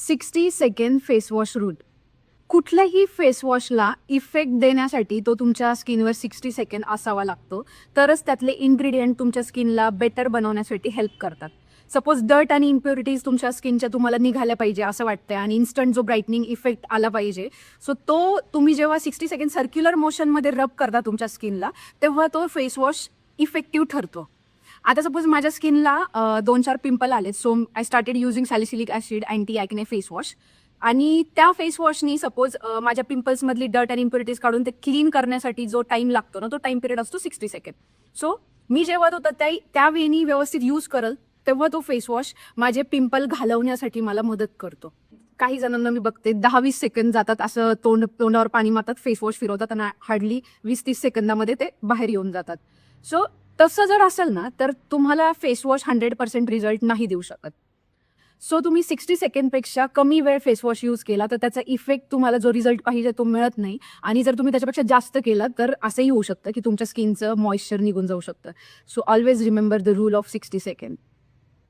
60 second face wash rule. कुठल्याही face वॉशला effect देण्यासाठी तो तुमच्या स्किनवर 60 सेकंड असावा लागतो, तरच त्यातले इन्ग्रेडियंट तुमच्या स्किनला बेटर बनवण्यासाठी हेल्प करतात. सपोज डर्ट आणि इम्प्युरिटीज तुमच्या स्किनच्या तुम्हाला निघाल्या पाहिजे असं वाटतंय आणि इन्स्टंट जो ब्राईटनिंग इफेक्ट आला पाहिजे, सो तो तुम्ही जेव्हा 60 सेकंड सर्क्युलर मोशनमध्ये रब करता तुमच्या स्किनला, तेव्हा तो फेस वॉश इफेक्टिव्ह ठरतो. आता सपोज माझ्या स्किनला 2-4 पिंपल आले, so I started using salicylic acid anti acne face wash. आणि त्या फेस वॉशनी सपोज माझ्या पिंपल्समधली डर्ट आणि इम्प्युरिटीज काढून ते क्लीन करण्यासाठी जो टाईम लागतो ना, तो टाईम पिरियड असतो 60 सेकंड. सो मी जेव्हा तो त्या वेळी व्यवस्थित यूज करल, तेव्हा तो फेस वॉश माझे पिंपल घालवण्यासाठी मला मदत करतो. काही जणांना मी बघते 10-20 सेकंद जातात, असं तोंडावर पाणी मारतात, फेस वॉश फिरवतात आणि हार्डली 20-30 सेकंदामध्ये ते बाहेर येऊन जातात. सो तसं जर असेल ना, तर तुम्हाला फेस वॉश 100% रिझल्ट नाही देऊ शकत. सो तुम्ही 60 सेकंडपेक्षा कमी वेळ फेस वॉश यूज केला तर त्याचा इफेक्ट तुम्हाला जो रिझल्ट पाहिजे तो मिळत नाही. आणि जर तुम्ही त्याच्यापेक्षा जास्त केलं तर असंही होऊ शकतं की तुमच्या स्किनचं मॉइश्चर निघून जाऊ शकतं. So always remember the rule of 60 second.